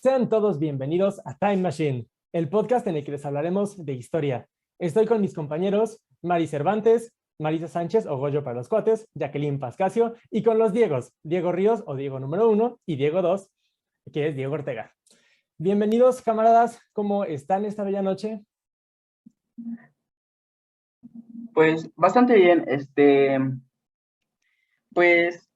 Sean todos bienvenidos a Time Machine, el podcast en el que les hablaremos de historia. Estoy con mis compañeros Mari Cervantes, Marisa Sánchez o Goyo para los cuates, Jacqueline Pascasio, y con los Diegos, Diego Ríos o Diego número 1 y Diego 2, que es Diego Ortega. Bienvenidos, camaradas, ¿cómo están esta bella noche? Pues bastante bien, pues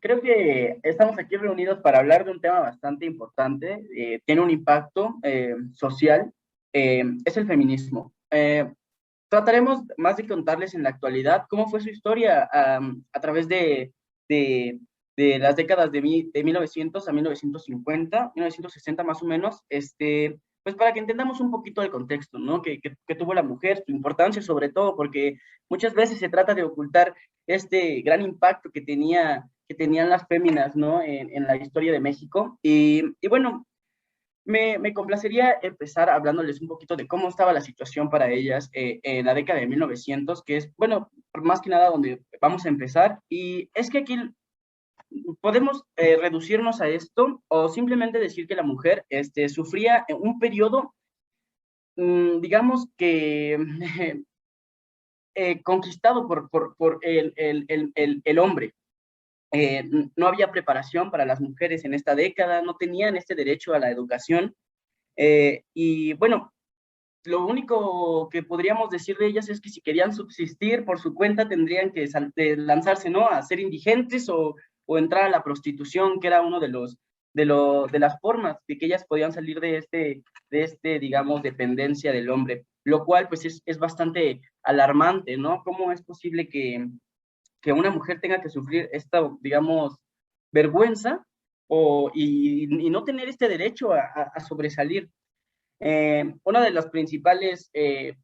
creo que estamos aquí reunidos para hablar de un tema bastante importante, tiene un impacto social, es el feminismo. Trataremos más de contarles en la actualidad cómo fue su historia a través de, de las décadas de 1900 a 1950, 1960 más o menos, pues para que entendamos un poquito el contexto, ¿no? Que tuvo la mujer, su importancia sobre todo, porque muchas veces se trata de ocultar este gran impacto que tenían las féminas, ¿no? En la historia de México. Y bueno, me complacería empezar hablándoles un poquito de cómo estaba la situación para ellas en la década de 1900, que es, bueno, más que nada donde vamos a empezar. Y es que aquí podemos reducirnos a esto o simplemente decir que la mujer sufría un periodo, digamos que conquistado por el hombre. No había preparación para las mujeres en esta década, no tenían este derecho a la educación. Y bueno, lo único que podríamos decir de ellas es que si querían subsistir por su cuenta tendrían que lanzarse, ¿no? A ser indigentes o entrar a la prostitución, que era uno de las formas de que ellas podían salir digamos, dependencia del hombre, lo cual pues es bastante alarmante, ¿no? ¿Cómo es posible que una mujer tenga que sufrir esta, digamos, vergüenza y no tener este derecho a sobresalir? Una de las principales, en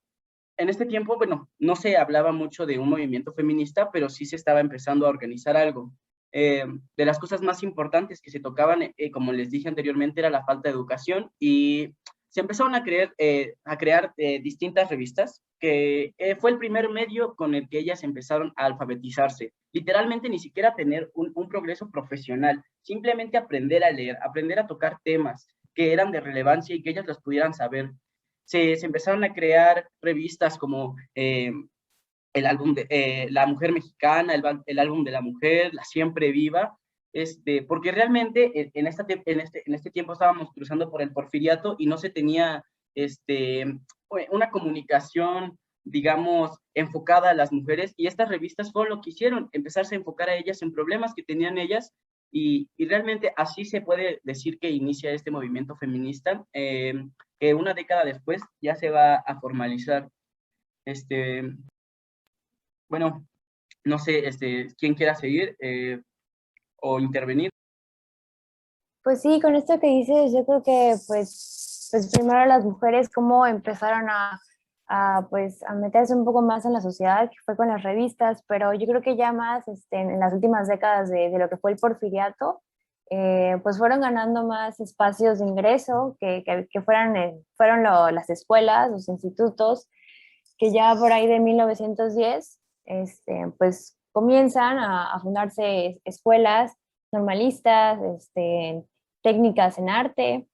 este tiempo, bueno, no se hablaba mucho de un movimiento feminista, pero sí se estaba empezando a organizar algo. De las cosas más importantes que se tocaban, como les dije anteriormente, era la falta de educación y se empezaron a crear distintas revistas, que fue el primer medio con el que ellas empezaron a alfabetizarse. Literalmente ni siquiera tener un progreso profesional, simplemente aprender a leer, aprender a tocar temas que eran de relevancia y que ellas las pudieran saber. Se empezaron a crear revistas como el álbum de La Mujer Mexicana, el álbum de la mujer, La Siempre Viva, porque realmente en este tiempo estábamos cruzando por el porfiriato y no se tenía una comunicación, digamos, enfocada a las mujeres, y estas revistas fueron lo que hicieron, empezarse a enfocar a ellas en problemas que tenían ellas, y realmente así se puede decir que inicia este movimiento feminista, que una década después ya se va a formalizar. Este, bueno, no sé, quién quiera seguir o intervenir. Pues sí, con esto que dices, yo creo que pues primero las mujeres cómo empezaron pues, a meterse un poco más en la sociedad, que fue con las revistas, pero yo creo que ya más en las últimas décadas de lo que fue el porfiriato, pues fueron ganando más espacios de ingreso, que fueron las escuelas, los institutos, que ya por ahí de 1910, pues comienzan a fundarse escuelas normalistas, técnicas en arte.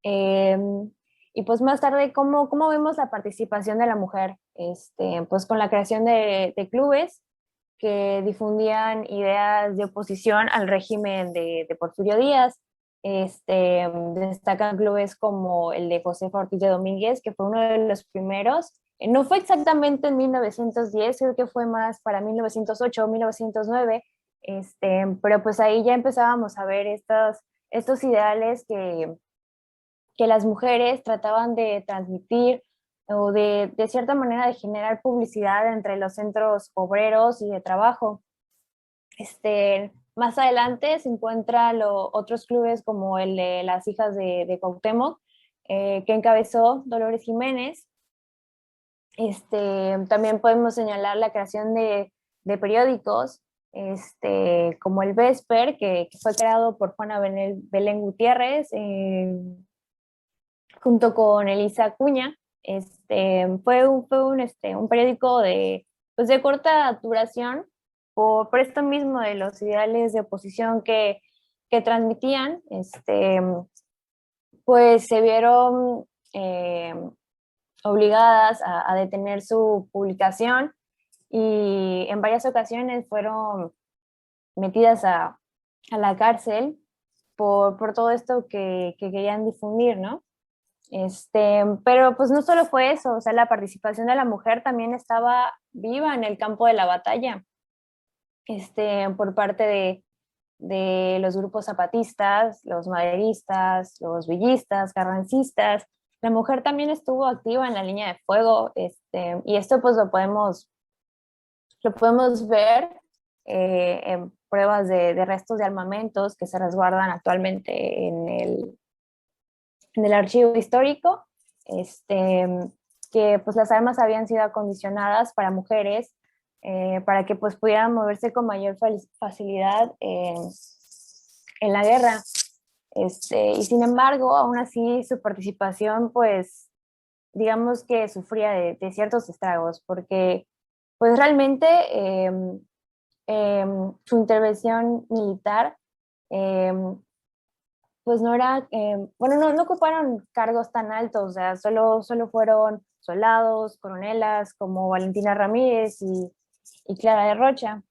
eh, y pues más tarde, ¿cómo vemos la participación de la mujer? Pues con la creación de clubes que difundían ideas de oposición al régimen de Porfirio Díaz. Destacan clubes como el de Josefa Ortiz de Domínguez, que fue uno de los primeros. No fue exactamente en 1910, creo que fue más para 1908 o 1909, pero pues ahí ya empezábamos a ver estos ideales que las mujeres trataban de transmitir o de cierta manera de generar publicidad entre los centros obreros y de trabajo. Más adelante se encuentran otros clubes como el de las hijas de Cuauhtémoc, que encabezó Dolores Jiménez. También podemos señalar la creación de periódicos, como el Vesper, que fue creado por Juana Belén Gutiérrez, junto con Elisa Acuña. Fue un periódico pues de corta duración por esto mismo de los ideales de oposición que transmitían. pues se vieron obligadas a detener su publicación y en varias ocasiones fueron metidas a la cárcel por todo esto que querían difundir, ¿no? Pero pues no solo fue eso, o sea, la participación de la mujer también estaba viva en el campo de la batalla, por parte de los grupos zapatistas, los maderistas, los villistas, carrancistas. La mujer también estuvo activa en la línea de fuego, y esto pues lo podemos ver en pruebas de restos de armamentos que se resguardan actualmente en el archivo histórico, que pues las armas habían sido acondicionadas para mujeres, para que pues pudieran moverse con mayor facilidad en la guerra. Y sin embargo, aún así su participación pues digamos que sufría de ciertos estragos, porque pues realmente su intervención militar pues no era, bueno, no ocuparon cargos tan altos, o sea, solo fueron soldados, coronelas como Valentina Ramírez y Clara de Rocha.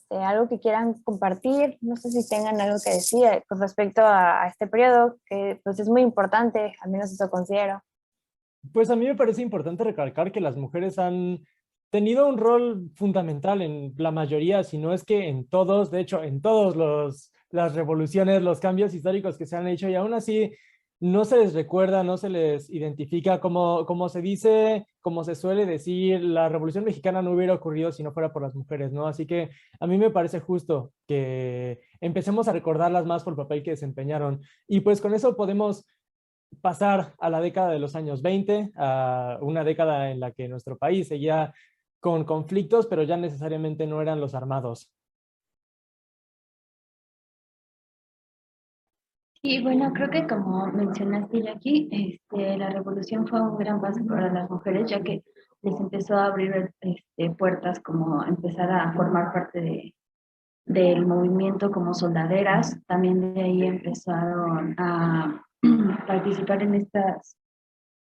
Algo que quieran compartir, no sé si tengan algo que decir con respecto a este periodo, que pues es muy importante, al menos eso considero. Pues a mí me parece importante recalcar que las mujeres han tenido un rol fundamental en la mayoría, si no es que en todos, de hecho, en todos las revoluciones, los cambios históricos que se han hecho, y aún así no se les recuerda, no se les identifica, como se dice, como se suele decir, la Revolución Mexicana no hubiera ocurrido si no fuera por las mujeres, ¿no? Así que a mí me parece justo que empecemos a recordarlas más por el papel que desempeñaron. Y pues con eso podemos pasar a la década de los años 20, a una década en la que nuestro país seguía con conflictos, pero ya necesariamente no eran los armados. Y bueno, creo que como mencionaste, Jackie, la revolución fue un gran paso para las mujeres, ya que les empezó a abrir puertas, como empezar a formar parte del movimiento como soldaderas. También de ahí empezaron a participar en estas,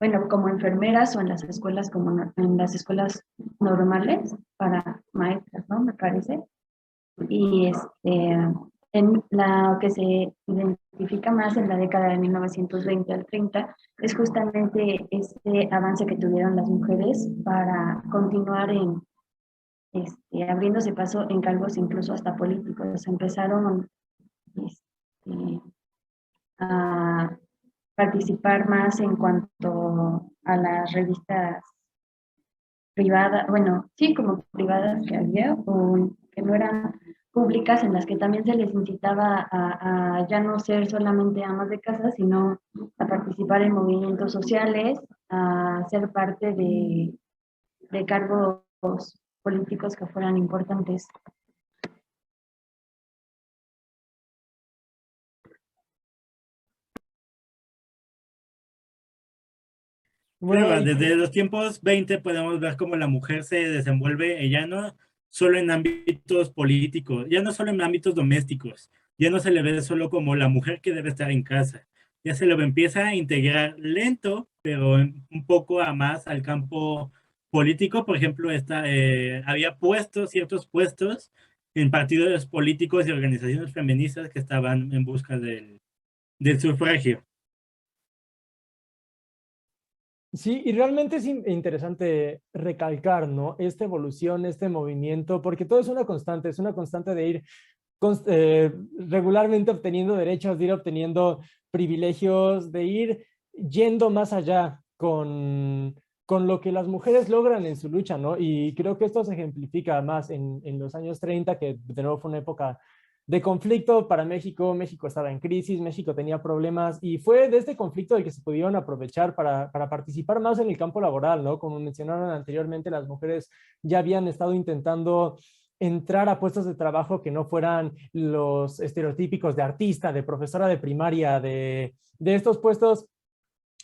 bueno, como enfermeras o en las escuelas, en las escuelas normales para maestras, ¿no? Me parece. Y en lo que se identifica más en la década de 1920 al 30 es justamente este avance que tuvieron las mujeres para continuar abriéndose paso en cargos incluso hasta políticos. Empezaron a participar más en cuanto a las revistas privadas, bueno, sí, como privadas que había, o que no eran públicas, en las que también se les incitaba a ya no ser solamente amas de casa, sino a participar en movimientos sociales, a ser parte de cargos políticos que fueran importantes. Bueno, Claro, desde los tiempos 20 podemos ver cómo la mujer se desenvuelve, ya no solo en ámbitos políticos, ya no solo en ámbitos domésticos, ya no se le ve solo como la mujer que debe estar en casa, ya se lo empieza a integrar lento, pero un poco a más al campo político. Por ejemplo, había ciertos puestos en partidos políticos y organizaciones feministas que estaban en busca del sufragio. sí, y realmente es interesante recalcar, ¿no? Esta evolución, este movimiento, porque todo es una constante de ir regularmente obteniendo derechos, de ir obteniendo privilegios, de ir yendo más allá con lo que las mujeres logran en su lucha, ¿no? Y creo que esto se ejemplifica más en los años 30, que de nuevo fue una época de conflicto para México. México estaba en crisis, México tenía problemas, y fue de este conflicto el que se pudieron aprovechar para participar más en el campo laboral, ¿no? Como mencionaron anteriormente, las mujeres ya habían estado intentando entrar a puestos de trabajo que no fueran los estereotípicos de artista, de profesora de primaria, de estos puestos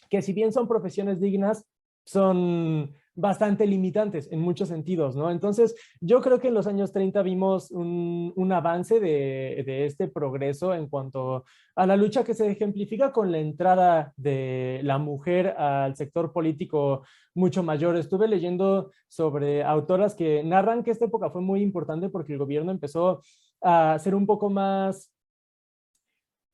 que, si bien son profesiones dignas, son bastante limitantes en muchos sentidos, ¿no? Entonces, yo creo que en los años 30 vimos un avance de este progreso en cuanto a la lucha que se ejemplifica con la entrada de la mujer al sector político mucho mayor. Estuve leyendo sobre autoras que narran que esta época fue muy importante porque el gobierno empezó a ser un poco más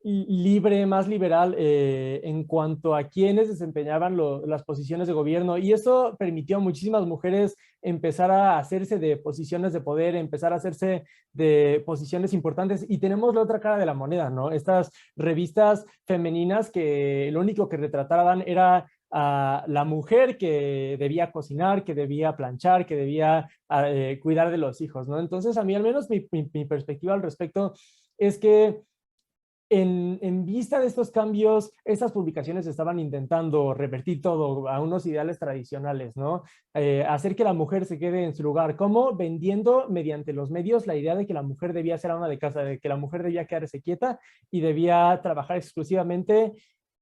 libre, más liberal en cuanto a quienes desempeñaban las posiciones de gobierno y eso permitió a muchísimas mujeres empezar a hacerse de posiciones de poder, empezar a hacerse de posiciones importantes y tenemos la otra cara de la moneda, ¿no? Estas revistas femeninas que lo único que retrataban era a la mujer que debía cocinar, que debía planchar, que debía cuidar de los hijos, ¿no? Entonces a mí al menos mi perspectiva al respecto es que en vista de estos cambios, estas publicaciones estaban intentando revertir todo a unos ideales tradicionales, ¿no? Hacer que la mujer se quede en su lugar, como vendiendo mediante los medios la idea de que la mujer debía ser ama de casa, de que la mujer debía quedarse quieta y debía trabajar exclusivamente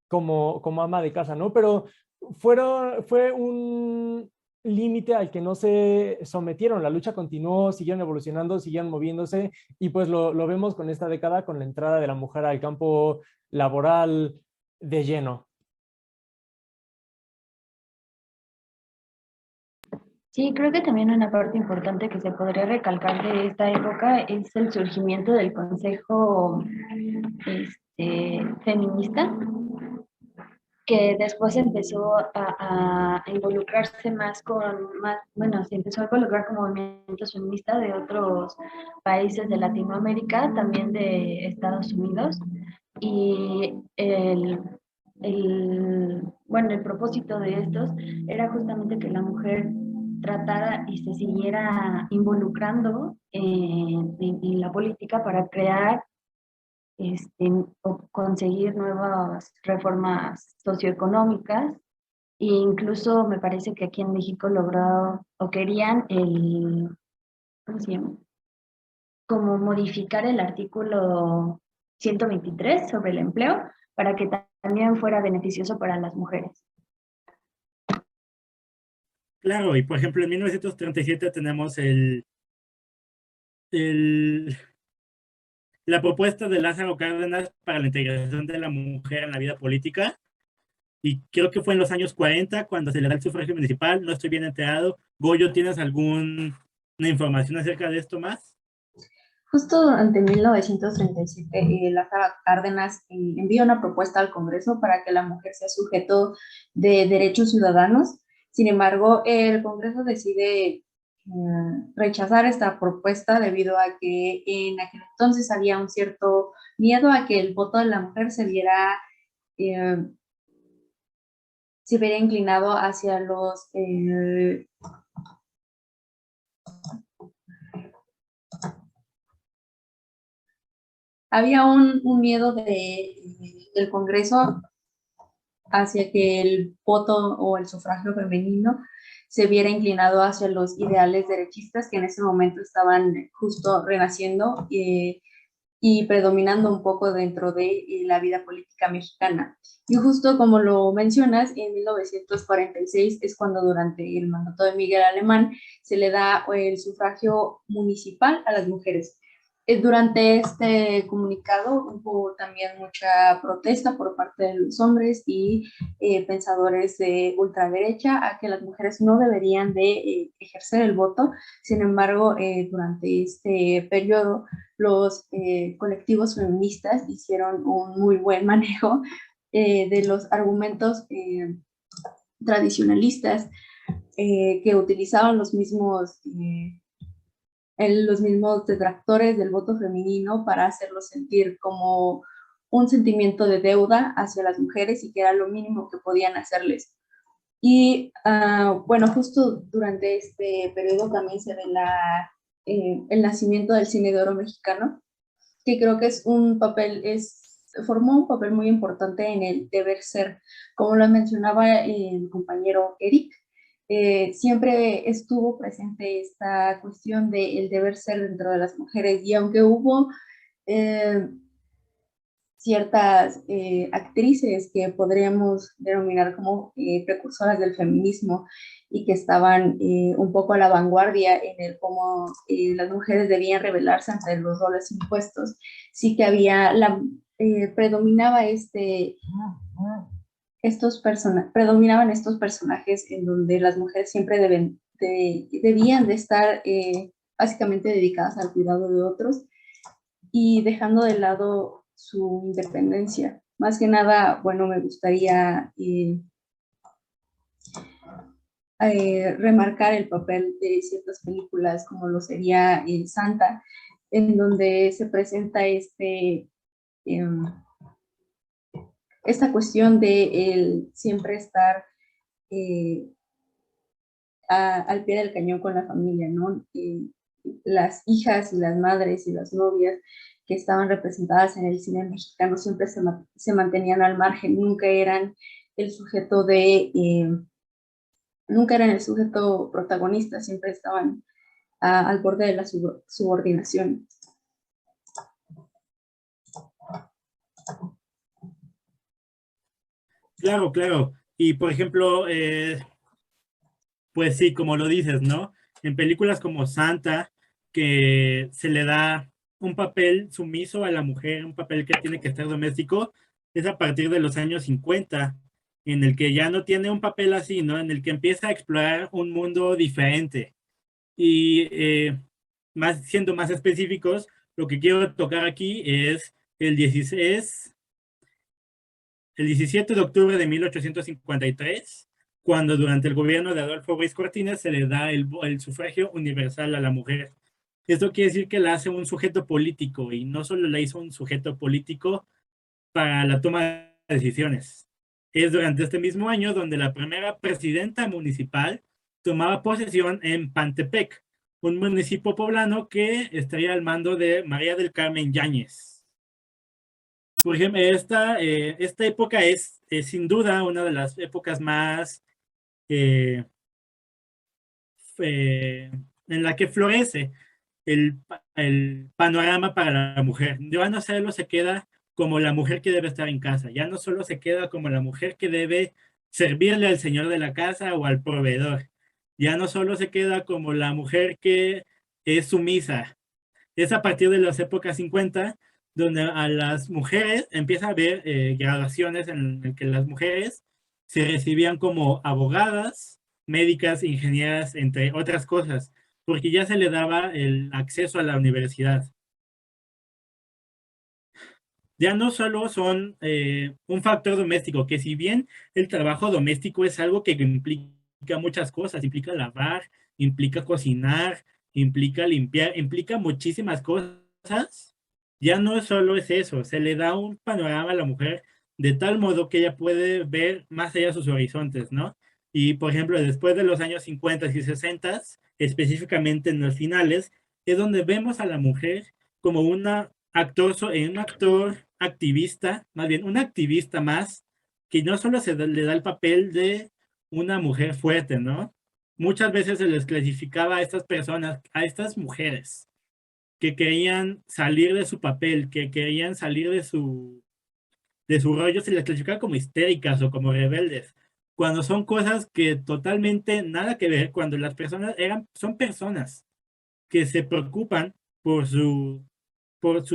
como ama de casa, ¿no? Pero fue un límite al que no se sometieron. La lucha continuó, siguieron evolucionando, siguieron moviéndose y pues lo vemos con esta década, con la entrada de la mujer al campo laboral de lleno. Sí, creo que también una parte importante que se podría recalcar de esta época es el surgimiento del Consejo feminista, que después empezó a involucrarse bueno, se empezó a involucrar con movimientos feministas de otros países de Latinoamérica, también de Estados Unidos, y bueno, el propósito de estos era justamente que la mujer tratara y se siguiera involucrando en la política para crear o conseguir nuevas reformas socioeconómicas e incluso me parece que aquí en México logró o querían ¿cómo se llama? Como modificar el artículo 123 sobre el empleo para que también fuera beneficioso para las mujeres. Claro, y por ejemplo en 1937 tenemos la propuesta de Lázaro Cárdenas para la integración de la mujer en la vida política, y creo que fue en los años 40 cuando se le da el sufragio municipal, no estoy bien enterado. Goyo, ¿tienes alguna información acerca de esto más? Justo durante 1937, Lázaro Cárdenas envía una propuesta al Congreso para que la mujer sea sujeto de derechos ciudadanos. Sin embargo, el Congreso decide rechazar esta propuesta debido a que en aquel entonces había un cierto miedo a que el voto de la mujer se viera inclinado hacia los había un miedo del Congreso hacia que el voto o el sufragio femenino se viera inclinado hacia los ideales derechistas que en ese momento estaban justo renaciendo y predominando un poco dentro de la vida política mexicana. Y justo como lo mencionas, en 1946 es cuando durante el mandato de Miguel Alemán se le da el sufragio municipal a las mujeres. Durante este comunicado hubo también mucha protesta por parte de los hombres y pensadores de ultraderecha a que las mujeres no deberían de ejercer el voto. Sin embargo, durante este periodo, los colectivos feministas hicieron un muy buen manejo de los argumentos tradicionalistas que utilizaban los mismos detractores del voto femenino para hacerlos sentir como un sentimiento de deuda hacia las mujeres y que era lo mínimo que podían hacerles. Y bueno, justo durante este periodo también se ve el nacimiento del cine de oro mexicano, que creo que formó un papel muy importante en el deber ser. Como lo mencionaba el compañero Eric, siempre estuvo presente esta cuestión del deber ser dentro de las mujeres, y aunque hubo ciertas actrices que podríamos denominar como precursoras del feminismo y que estaban un poco a la vanguardia en el cómo las mujeres debían rebelarse ante los roles impuestos, sí que había predominaba predominaban estos personajes en donde las mujeres siempre debían de estar básicamente dedicadas al cuidado de otros y dejando de lado su independencia. Más que nada, bueno, me gustaría remarcar el papel de ciertas películas como lo sería Santa, en donde se presenta esta cuestión de el siempre estar al pie del cañón con la familia, ¿no? Las hijas y las madres y las novias que estaban representadas en el cine mexicano siempre se mantenían al margen, nunca eran el sujeto protagonista, siempre estaban al borde de la subordinación. Claro, claro. Y por ejemplo, pues sí, como lo dices, ¿no? En películas como Santa, que se le da un papel sumiso a la mujer, un papel que tiene que estar doméstico, es a partir de los años 50, en el que ya no tiene un papel así, ¿no? En el que empieza a explorar un mundo diferente. Y siendo más específicos, lo que quiero tocar aquí es el 17 de octubre de 1853, cuando durante el gobierno de Adolfo Ruiz Cortines se le da el sufragio universal a la mujer. Esto quiere decir que la hace un sujeto político y no solo la hizo un sujeto político para la toma de decisiones. Es durante este mismo año donde la primera presidenta municipal tomaba posesión en Pantepec, un municipio poblano que estaría al mando de María del Carmen Yáñez. Por ejemplo, esta época es sin duda una de las épocas más en la que florece el panorama para la mujer. Ya no solo se queda como la mujer que debe estar en casa, ya no solo se queda como la mujer que debe servirle al señor de la casa o al proveedor, ya no solo se queda como la mujer que es sumisa. Es a partir de las épocas 50 donde a las mujeres empieza a haber graduaciones en las que las mujeres se recibían como abogadas, médicas, ingenieras, entre otras cosas, porque ya se le daba el acceso a la universidad. Ya no solo son un factor doméstico, que si bien el trabajo doméstico es algo que implica muchas cosas, implica lavar, implica cocinar, implica limpiar, implica muchísimas cosas, ya no solo es eso, se le da un panorama a la mujer de tal modo que ella puede ver más allá de sus horizontes, ¿no? Y, por ejemplo, después de los años 50 y 60, específicamente en los finales, es donde vemos a la mujer como un actor activista, más bien un activista más, que no solo le da el papel de una mujer fuerte, ¿no? Muchas veces se les clasificaba a estas personas, a estas mujeres, que querían salir de su papel, que querían salir de su rollo, se les clasificaba como histéricas o como rebeldes, cuando son cosas que totalmente nada que ver, cuando las personas son personas que se preocupan por su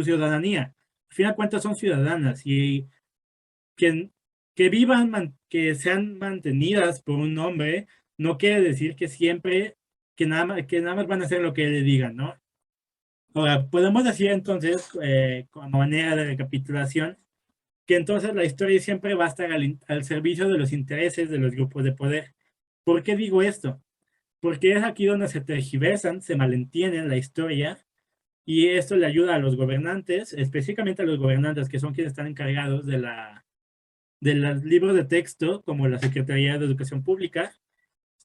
ciudadanía. Al final de cuentas son ciudadanas y que, que sean mantenidas por un hombre no quiere decir que siempre, que nada más van a hacer lo que le digan, ¿no? Ahora, podemos decir entonces, como manera de recapitulación, que entonces la historia siempre va a estar al servicio de los intereses de los grupos de poder. ¿Por qué digo esto? Porque es aquí donde se tergiversan, se malentienden la historia, y esto le ayuda a los gobernantes, específicamente a los gobernantes que son quienes están encargados de los libros de texto, como la Secretaría de Educación Pública,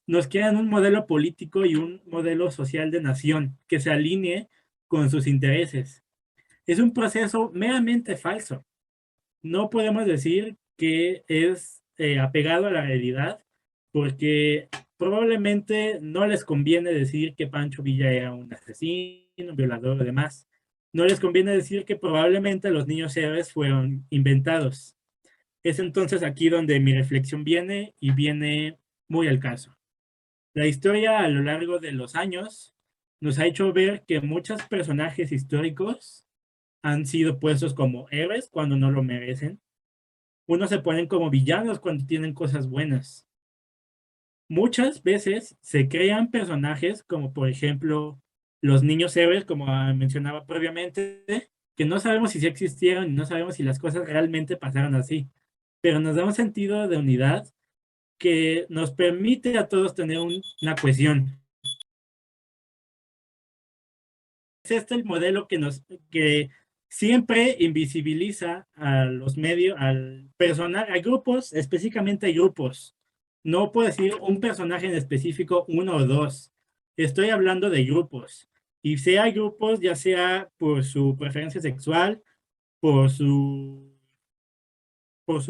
nos crean un modelo político y un modelo social de nación que se alinee con sus intereses. Es un proceso meramente falso. No podemos decir que es apegado a la realidad, porque probablemente no les conviene decir que Pancho Villa era un asesino, un violador y demás. no les conviene decir que probablemente los niños héroes fueron inventados. Es entonces aquí donde mi reflexión viene y viene muy al caso. La historia a lo largo de los años nos ha hecho ver que muchos personajes históricos han sido puestos como héroes cuando no lo merecen. Unos se ponen como villanos cuando tienen cosas buenas. Muchas veces se crean personajes como por ejemplo los niños héroes, como mencionaba previamente, que no sabemos si sí existieron y no sabemos si las cosas realmente pasaron así, pero nos da un sentido de unidad que nos permite a todos tener una cohesión. Es este el modelo que siempre invisibiliza a los medios, al personaje, a grupos, específicamente a grupos. No puedo decir un personaje en específico, uno o dos. Estoy hablando de grupos. Y sea grupos, ya sea por su preferencia sexual, por su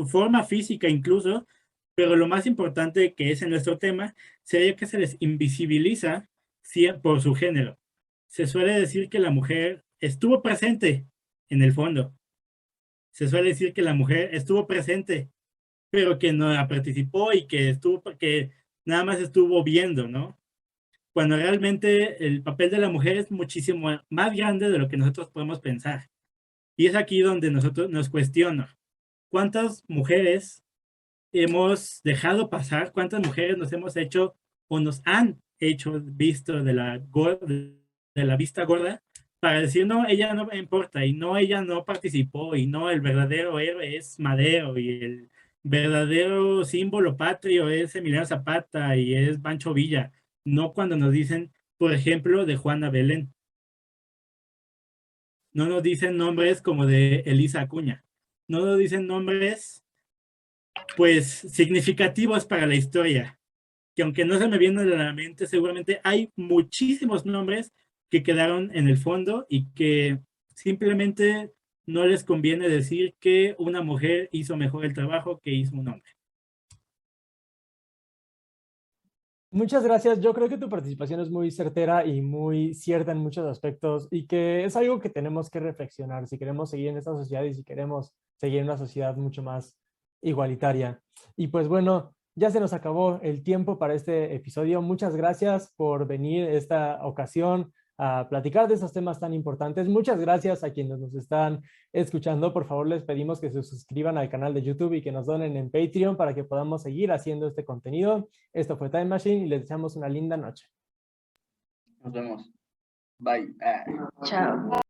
forma física incluso, pero lo más importante que es en nuestro tema sería que se les invisibiliza por su género. Se suele decir que la mujer estuvo presente en el fondo. Se suele decir que la mujer estuvo presente, pero que no participó y que nada más estuvo viendo, ¿no? Cuando realmente el papel de la mujer es muchísimo más grande de lo que nosotros podemos pensar. Y es aquí donde nosotros nos cuestionamos. ¿Cuántas mujeres hemos dejado pasar? ¿Cuántas mujeres nos hemos hecho o nos han hecho visto de la vista gorda para decir, no, ella no me importa, y no, ella no participó, y no, el verdadero héroe es Madero, y el verdadero símbolo patrio es Emiliano Zapata, y es Pancho Villa? No cuando nos dicen, por ejemplo, de Juana Belén. No nos dicen nombres como de Elisa Acuña. No nos dicen nombres, pues, significativos para la historia. Que aunque no se me viene de la mente, seguramente hay muchísimos nombres que quedaron en el fondo y que simplemente no les conviene decir que una mujer hizo mejor el trabajo que hizo un hombre. Muchas gracias. Yo creo que tu participación es muy certera y muy cierta en muchos aspectos y que es algo que tenemos que reflexionar si queremos seguir en esta sociedad y si queremos seguir en una sociedad mucho más igualitaria. Y pues bueno, ya se nos acabó el tiempo para este episodio. Muchas gracias por venir esta ocasión a platicar de estos temas tan importantes. Muchas gracias a quienes nos están escuchando. Por favor, les pedimos que se suscriban al canal de YouTube y que nos donen en Patreon para que podamos seguir haciendo este contenido. Esto fue Time Machine y les deseamos una linda noche. Nos vemos. Bye. Chao.